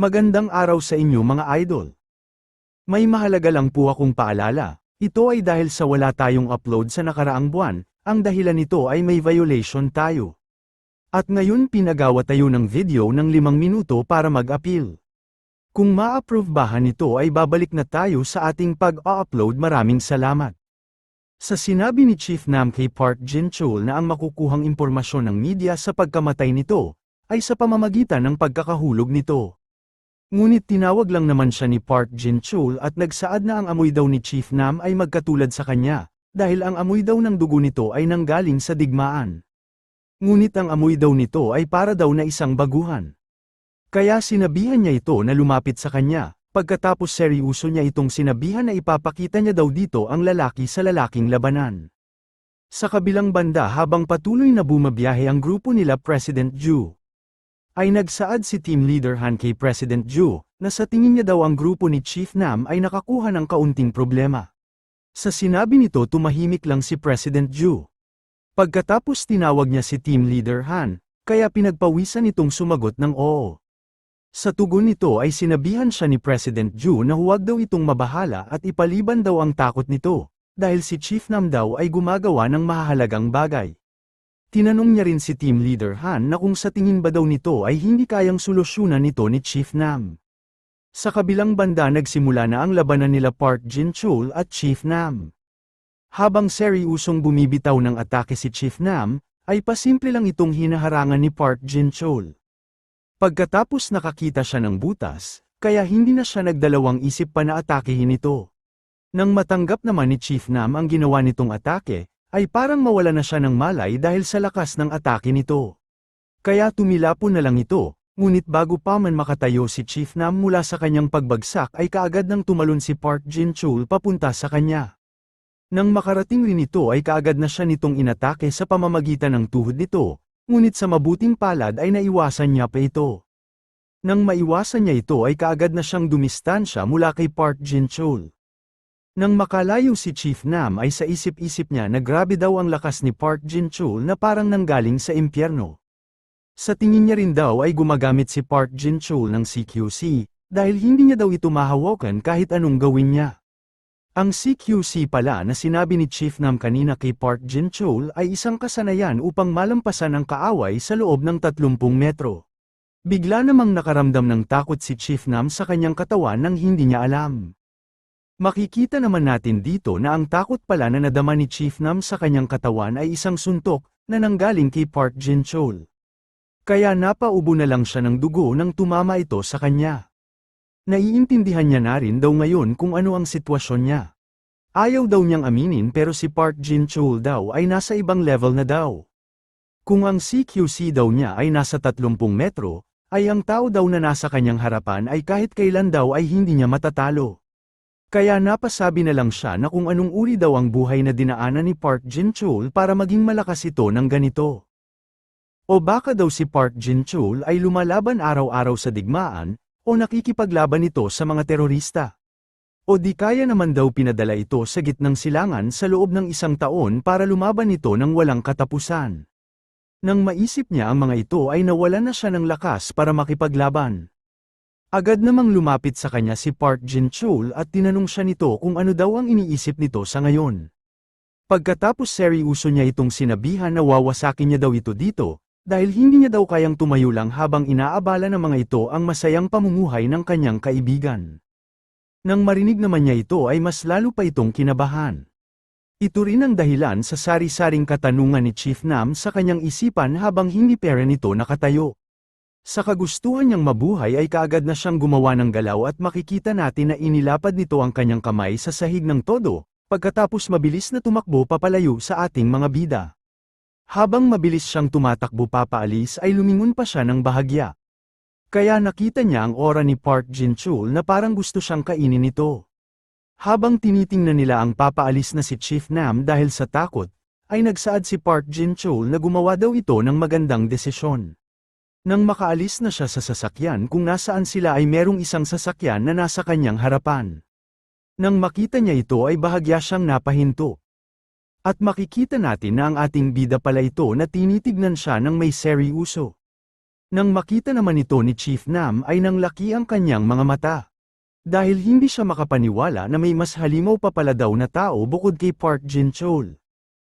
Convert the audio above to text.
Magandang araw sa inyo mga idol. May mahalaga lang po akong paalala. Ito ay dahil sa wala tayong upload sa nakaraang buwan, ang dahilan nito ay may violation tayo. At ngayon pinagawa tayo ng video ng 5 minuto para mag-appeal. Kung ma-approve bahan nito ay babalik na tayo sa ating pag-upload. Maraming salamat. Sa sinabi ni Chief Nam kay Park Jin-chul na ang makukuhang impormasyon ng media sa pagkamatay nito, ay sa pamamagitan ng pagkakahulog nito. Ngunit tinawag lang naman siya ni Park Jin-chul at nagsaad na ang amoy daw ni Chief Nam ay magkatulad sa kanya, dahil ang amoy daw ng dugo nito ay nanggaling sa digmaan. Ngunit ang amoy daw nito ay para daw na isang baguhan. Kaya sinabihan niya ito na lumapit sa kanya, pagkatapos seryoso niya itong sinabihan na ipapakita niya daw dito ang lalaki sa lalaking labanan. Sa kabilang banda habang patuloy na bumabiyahe ang grupo nila President Ju, ay nagsaad si team leader Han kay President Ju, na sa tingin niya daw ang grupo ni Chief Nam ay nakakuha ng kaunting problema. Sa sinabi nito tumahimik lang si President Ju. Pagkatapos tinawag niya si team leader Han, kaya pinagpawisan itong sumagot ng oo. Sa tugon nito ay sinabihan siya ni President Ju na huwag daw itong mabahala at ipaliban daw ang takot nito, dahil si Chief Nam daw ay gumagawa ng mahahalagang bagay. Tinanong niya rin si team leader Han na kung sa tingin ba daw nito ay hindi kayang solusyonan nito ni Chief Nam. Sa kabilang banda nagsimula na ang labanan nila Park Jin-chul at Chief Nam. Habang seryosong bumibitaw ng atake si Chief Nam, ay pasimple lang itong hinaharangan ni Park Jin-chul. Pagkatapos nakakita siya ng butas, kaya hindi na siya nagdalawang isip pa na atakehin ito. Nang matanggap naman ni Chief Nam ang ginawa nitong atake, ay parang mawala na siya ng malay dahil sa lakas ng atake nito. Kaya tumilapon na lang ito, ngunit bago pa man makatayo si Chief Nam mula sa kanyang pagbagsak ay kaagad nang tumalon si Park Jin-chul papunta sa kanya. Nang makarating rin ito ay kaagad na siya nitong inatake sa pamamagitan ng tuhod nito, ngunit sa mabuting palad ay naiwasan niya pa ito. Nang maiwasan niya ito ay kaagad na siyang dumistansya mula kay Park Jin-chul. Nang makalayo si Chief Nam ay sa isip-isip niya na grabe daw ang lakas ni Park Jin-chul na parang nanggaling sa impyerno. Sa tingin niya rin daw ay gumagamit si Park Jin-chul ng CQC, dahil hindi niya daw ito mahawakan kahit anong gawin niya. Ang CQC pala na sinabi ni Chief Nam kanina kay Park Jin-chul ay isang kasanayan upang malampasan ang kaaway sa loob ng 30 metro. Bigla namang nakaramdam ng takot si Chief Nam sa kanyang katawan nang hindi niya alam. Makikita naman natin dito na ang takot pala na nadama ni Chief Nam sa kanyang katawan ay isang suntok na nanggaling kay Park Jin-chul. Kaya napaubo na lang siya ng dugo nang tumama ito sa kanya. Naiintindihan niya na rin daw ngayon kung ano ang sitwasyon niya. Ayaw daw niyang aminin pero si Park Jin-chul daw ay nasa ibang level na daw. Kung ang CQC daw niya ay nasa 30 metro, ay ang tao daw na nasa kanyang harapan ay kahit kailan daw ay hindi niya matatalo. Kaya napasabi na lang siya na kung anong uri daw ang buhay na dinaanan ni Park Jin-chul para maging malakas ito ng ganito. O baka daw si Park Jin-chul ay lumalaban araw-araw sa digmaan, o nakikipaglaban ito sa mga terorista. O di kaya naman daw pinadala ito sa gitnang silangan sa loob ng 1 taon para lumaban ito ng walang katapusan. Nang maisip niya ang mga ito ay nawalan na siya ng lakas para makipaglaban. Agad namang lumapit sa kanya si Park Jin-chul at tinanong siya nito kung ano daw ang iniisip nito sa ngayon. Pagkatapos seryoso niya itong sinabihan na wawasakin niya daw ito dito, dahil hindi niya daw kayang tumayo lang habang inaabala ng mga ito ang masayang pamumuhay ng kanyang kaibigan. Nang marinig naman niya ito ay mas lalo pa itong kinabahan. Ito rin ang dahilan sa sari-saring katanungan ni Chief Nam sa kanyang isipan habang hindi pera nito nakatayo. Sa kagustuhan niyang mabuhay ay kaagad na siyang gumawa ng galaw at makikita natin na inilapad nito ang kanyang kamay sa sahig ng todo, pagkatapos mabilis na tumakbo papalayo sa ating mga bida. Habang mabilis siyang tumatakbo papaalis ay lumingon pa siya ng bahagya. Kaya nakita niya ang aura ni Park Jin-chul na parang gusto siyang kainin ito. Habang tinitingnan nila ang papaalis na si Chief Nam dahil sa takot, ay nagsaad si Park Jin-chul na gumawa daw ito ng magandang desisyon. Nang makaalis na siya sa sasakyan kung nasaan sila ay merong isang sasakyan na nasa kanyang harapan. Nang makita niya ito ay bahagya siyang napahinto. At makikita natin na ang ating bida pala ito na tinitignan siya ng may seryoso. Nang makita naman ito ni Chief Nam ay nanglaki ang kanyang mga mata. Dahil hindi siya makapaniwala na may mas halimaw pa pala daw na tao bukod kay Park Jin-chol.